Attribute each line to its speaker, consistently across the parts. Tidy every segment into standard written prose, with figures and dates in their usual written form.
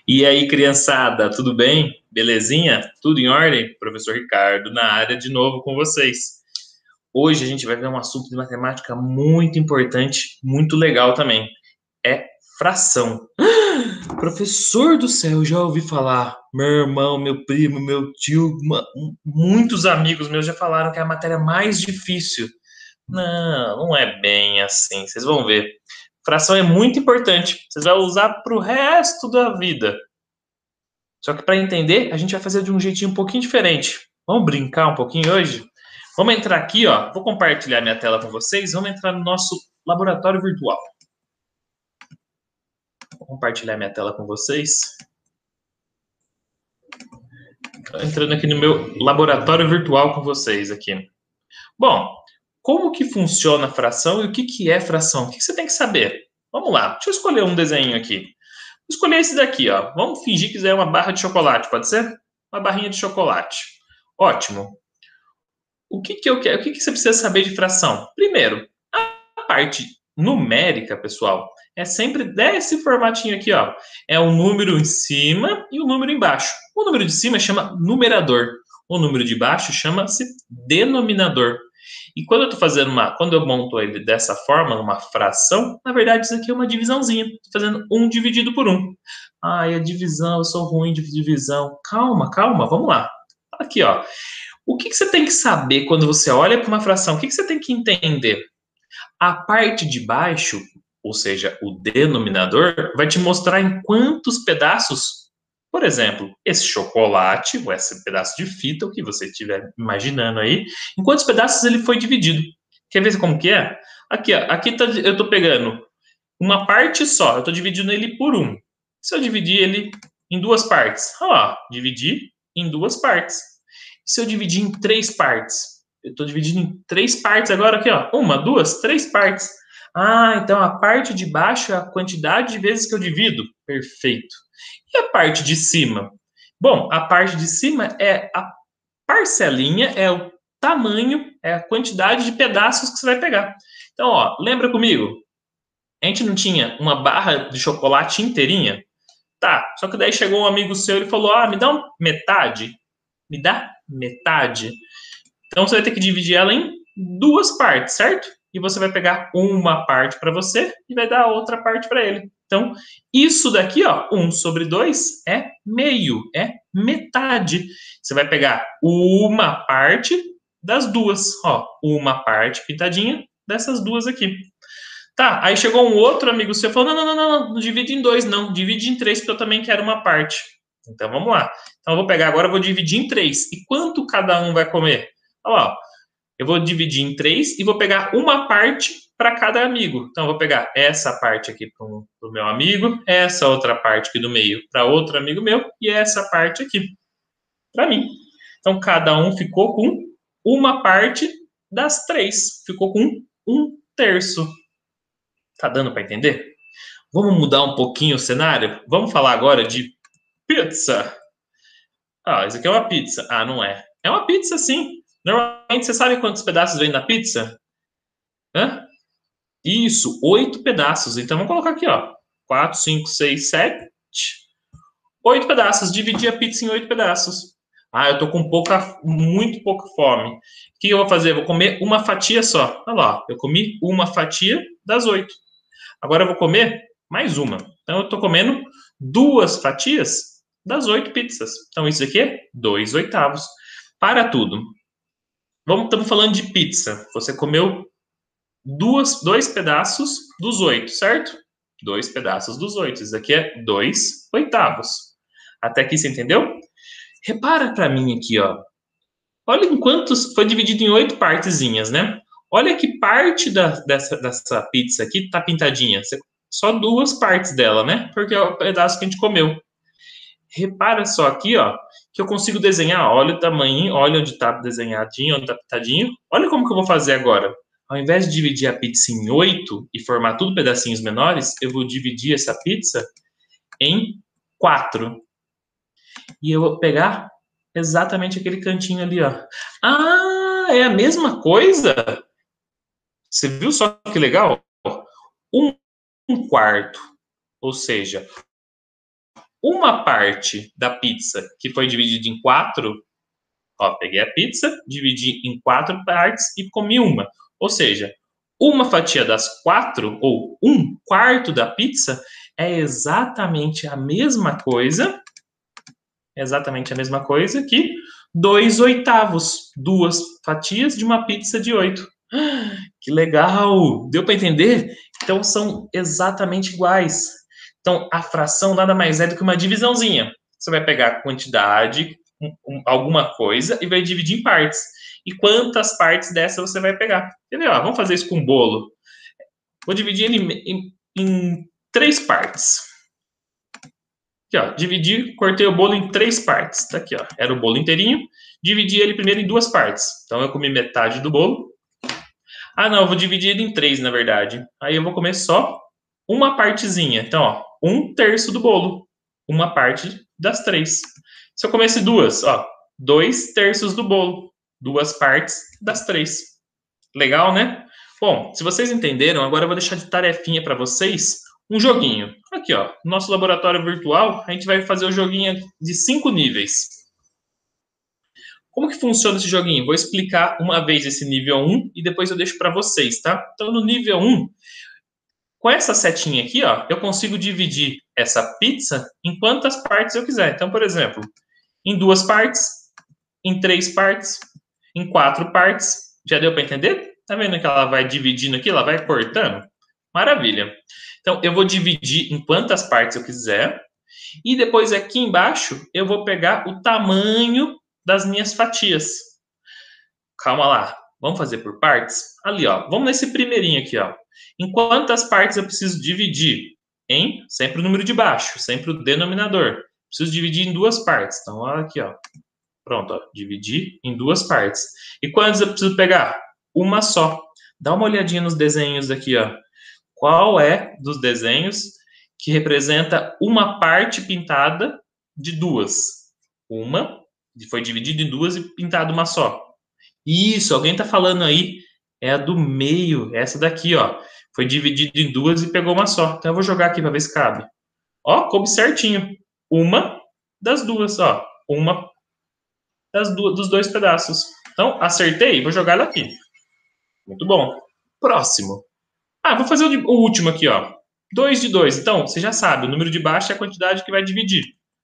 Speaker 1: E aí, criançada, tudo bem? Belezinha? Tudo em ordem? Professor Ricardo na área de novo com vocês. Hoje a gente vai ver um assunto de matemática muito importante, muito legal também. É fração. Professor do céu, já ouvi falar. Meu irmão, meu primo, meu tio, muitos amigos meus já falaram que é a matéria mais difícil. Não, não é bem assim. Vocês vão ver. Fração é muito importante. Vocês vão usar para o resto da vida. Só que para entender, a gente vai fazer de um jeitinho um pouquinho diferente. Vamos brincar um pouquinho hoje? Vamos entrar aqui, ó. Vou compartilhar minha tela com vocês. Vamos entrar no nosso laboratório virtual. Vou compartilhar minha tela com vocês. Tô entrando aqui no meu laboratório virtual com vocês aqui. Bom, como que funciona a fração e o que que é fração? O que você tem que saber? Vamos lá. Deixa eu escolher um desenho aqui. Vou escolher esse daqui, ó. Vamos fingir que é uma barra de chocolate, pode ser? Uma barrinha de chocolate. Ótimo. O que que eu quero? O que que você precisa saber de fração? Primeiro, a parte numérica, pessoal, é sempre desse formatinho aqui, ó. É um número em cima e um número embaixo. O número de cima chama numerador. O número de baixo chama-se denominador. E quando eu estou fazendo quando eu monto ele dessa forma, numa fração, na verdade isso aqui é uma divisãozinha. Estou fazendo 1 dividido por 1. Ai, a divisão, eu sou ruim de divisão. Calma, calma, vamos lá. Aqui, ó. O que que você tem que saber quando você olha para uma fração? O que que você tem que entender? A parte de baixo, ou seja, o denominador, vai te mostrar em quantos pedaços, por exemplo, esse chocolate, ou esse pedaço de fita, o que você estiver imaginando aí, em quantos pedaços ele foi dividido. Quer ver como que é? Aqui, ó, aqui eu estou pegando uma parte só, eu estou dividindo ele por 1. Se eu dividir ele em duas partes, ó, dividir em duas partes. Se eu dividir em 3 partes, eu estou dividindo em 3 partes agora aqui, ó. 1, 2, 3 partes. Ah, então a parte de baixo é a quantidade de vezes que eu divido. Perfeito. E a parte de cima? Bom, a parte de cima é a parcelinha, é o tamanho, é a quantidade de pedaços que você vai pegar. Então, ó, lembra comigo? A gente não tinha uma barra de chocolate inteirinha? Tá, só que daí chegou um amigo seu e falou: Ah, me dá metade. Me dá metade. Então você vai ter que dividir ela em duas partes, certo? E você vai pegar uma parte para você e vai dar a outra parte para ele. Então, isso daqui, ó, 1 sobre 2 é meio, é metade. Você vai pegar uma parte das duas, ó, uma parte pintadinha dessas duas aqui. Tá, aí chegou um outro amigo seu e falou: não, não, não, não, não divide em dois, não, divide em três, porque eu também quero uma parte. Então vamos lá. Então eu vou pegar agora, vou dividir em três. E quanto cada um vai comer? Olha lá, eu vou dividir em três e vou pegar uma parte para cada amigo. Então eu vou pegar essa parte aqui para o meu amigo, essa outra parte aqui do meio para outro amigo meu e essa parte aqui para mim. Então cada um ficou com uma parte das três, ficou com um terço. Tá dando para entender? Vamos mudar um pouquinho o cenário? Vamos falar agora de pizza. Ah, isso aqui é uma pizza. Ah, não é. É uma pizza, sim. Normalmente, você sabe quantos pedaços vem na pizza? Hã? Isso, 8 pedaços. Então, vamos colocar aqui, ó. 4, 5, 6, 7. 8 pedaços. Dividir a pizza em 8 pedaços. Ah, eu tô com muito pouca fome. O que eu vou fazer? Eu vou comer uma fatia só. Olha lá, eu comi uma fatia das 8. Agora eu vou comer mais uma. Então eu estou comendo duas fatias das 8 pizzas. Então isso aqui é 2 oitavos. Para tudo. Estamos falando de pizza. Você comeu dois pedaços dos 8, certo? 2 pedaços dos 8. Isso aqui é 2 oitavos. Até aqui você entendeu? Repara para mim aqui, ó. Olha em quantos foi dividido em 8 partezinhas, né? Olha que parte dessa pizza aqui tá pintadinha. Só duas partes dela, né? Porque é o pedaço que a gente comeu. Repara só aqui, ó, que eu consigo desenhar. Olha o tamanho, olha onde tá desenhadinho, onde tá pintadinho. Olha como que eu vou fazer agora. Ao invés de dividir a pizza em 8 e formar tudo pedacinhos menores, eu vou dividir essa pizza em 4. E eu vou pegar exatamente aquele cantinho ali, ó. Ah, é a mesma coisa? Você viu só que legal? Um quarto, ou seja, uma parte da pizza que foi dividida em 4, ó, peguei a pizza, dividi em 4 partes e comi uma. Ou seja, uma fatia das 4, ou 1/4 da pizza, é exatamente a mesma coisa que 2/8, 2 fatias de uma pizza de 8. Que legal! Deu para entender? Então são exatamente iguais. Então a fração nada mais é do que uma divisãozinha. Você vai pegar a quantidade, alguma coisa, e vai dividir em partes. E quantas partes dessa você vai pegar? Entendeu? Vamos fazer isso com o bolo. Vou dividir ele em 3 partes. Aqui, ó, cortei o bolo em 3 partes. Tá aqui, ó, era o bolo inteirinho. Dividi ele primeiro em 2 partes. Então eu comi metade do bolo. Ah, não, eu vou dividir ele em 3, na verdade. Aí eu vou comer só uma partezinha. Então, ó, 1/3 do bolo. Uma parte das 3. Se eu comesse 2, ó, 2/3 do bolo. 2 partes das 3. Legal, né? Bom, se vocês entenderam, agora eu vou deixar de tarefinha para vocês um joguinho. Aqui, ó, no nosso laboratório virtual, a gente vai fazer o joguinho de 5 níveis. Como que funciona esse joguinho? Vou explicar uma vez esse nível 1 e depois eu deixo para vocês, tá? Então, no nível 1, com essa setinha aqui, ó, eu consigo dividir essa pizza em quantas partes eu quiser. Então, por exemplo, em 2 partes, em 3 partes, em 4 partes. Já deu para entender? Tá vendo que ela vai dividindo aqui? Ela vai cortando? Maravilha. Então, eu vou dividir em quantas partes eu quiser. E depois aqui embaixo, eu vou pegar o tamanho das minhas fatias. Calma lá. Vamos fazer por partes? Ali, ó. Vamos nesse primeirinho aqui, ó. Em quantas partes eu preciso dividir? Em sempre o número de baixo, sempre o denominador. Preciso dividir em 2 partes. Então, olha aqui, ó. Pronto, ó. Dividir em 2 partes. E quantas eu preciso pegar? Uma só. Dá uma olhadinha nos desenhos aqui, ó. Qual é dos desenhos que representa uma parte pintada de 2? Uma foi dividida em 2 e pintada uma só. Isso, alguém tá falando aí. É a do meio, essa daqui, ó. Foi dividida em 2 e pegou uma só. Então eu vou jogar aqui para ver se cabe. Ó, coube certinho. Uma das 2, ó. Uma dos 2 pedaços. Então, acertei, vou jogar ela aqui. Muito bom. Próximo. Ah, vou fazer o último aqui, ó. 2 de 2. Então, você já sabe, o número de baixo é a quantidade que vai dividir.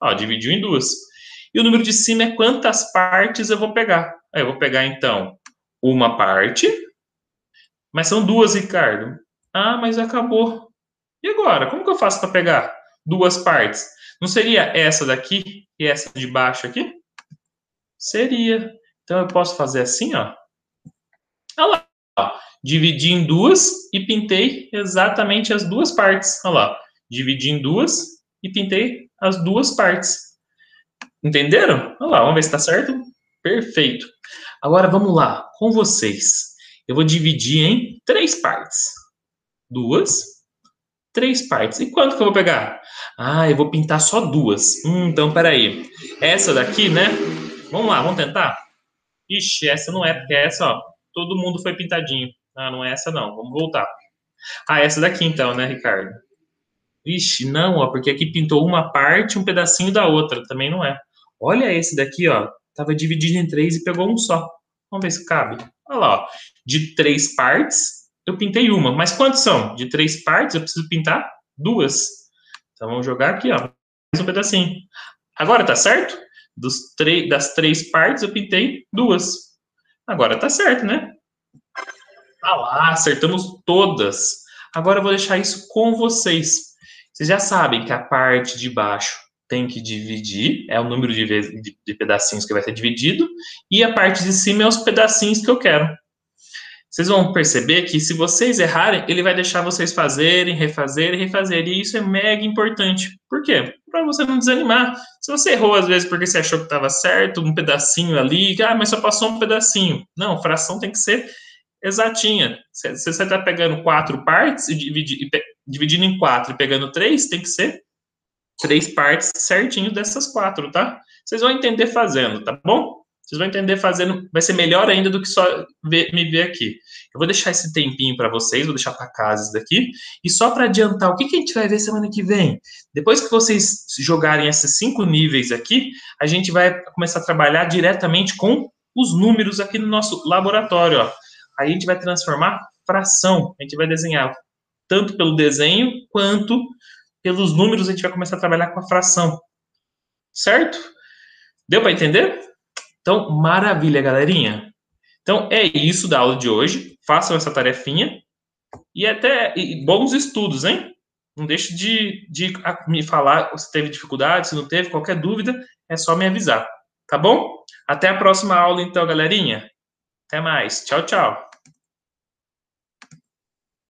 Speaker 1: Ó, dividiu em 2. E o número de cima é quantas partes eu vou pegar. Aí eu vou pegar, então, uma parte. Mas são 2, Ricardo. Ah, mas acabou. E agora? Como que eu faço para pegar 2 partes? Não seria essa daqui e essa de baixo aqui? Seria. Então eu posso fazer assim, ó. Olha lá. Dividi em 2 e pintei exatamente as 2 partes. Olha lá. Dividi em 2 e pintei as 2 partes. Entenderam? Olha lá, vamos ver se está certo. Perfeito. Agora vamos lá, com vocês. Eu vou dividir em 3 partes. 2, 3 partes. E quanto que eu vou pegar? Ah, eu vou pintar só 2. Então, peraí. Essa daqui, né? Vamos lá, vamos tentar? Ixi, essa não é, porque essa, ó, todo mundo foi pintadinho. Ah, não é essa não, vamos voltar. Ah, essa daqui então, né, Ricardo? Ixi, não, ó, porque aqui pintou uma parte, um pedacinho da outra, também não é. Olha esse daqui, ó, tava dividido em 3 e pegou um só. Vamos ver se cabe. Olha lá, ó, de 3 partes, eu pintei uma. Mas quantos são? De 3 partes, eu preciso pintar 2. Então, vamos jogar aqui, ó, mais um pedacinho. Agora tá certo? Das 3 partes, eu pintei 2. Agora tá certo, né? Ah lá, acertamos todas. Agora eu vou deixar isso com vocês. Vocês já sabem que a parte de baixo tem que dividir, é o número de pedacinhos que vai ser dividido, e a parte de cima é os pedacinhos que eu quero. Vocês vão perceber que se vocês errarem, ele vai deixar vocês fazerem, refazer e refazer. E isso é mega importante. Por quê? Para você não desanimar. Se você errou às vezes porque você achou que estava certo, um pedacinho ali, mas só passou um pedacinho. Não, fração tem que ser exatinha. Se você está pegando 4 partes e dividindo em 4 e pegando 3, tem que ser 3 partes certinho dessas 4, tá? Vocês vão entender fazendo, tá bom? Vocês vão entender fazendo, vai ser melhor ainda do que só me ver aqui. Eu vou deixar esse tempinho para vocês, vou deixar para casa isso daqui. E só para adiantar, o que a gente vai ver semana que vem? Depois que vocês jogarem esses 5 níveis aqui, a gente vai começar a trabalhar diretamente com os números aqui no nosso laboratório. Ó. Aí a gente vai transformar fração. A gente vai desenhar tanto pelo desenho quanto pelos números. A gente vai começar a trabalhar com a fração. Certo? Deu para entender? Então, maravilha, galerinha. Então, é isso da aula de hoje. Façam essa tarefinha e bons estudos, hein? Não deixe de me falar se teve dificuldade, se não teve, qualquer dúvida, é só me avisar. Tá bom? Até a próxima aula, então, galerinha. Até mais. Tchau, tchau.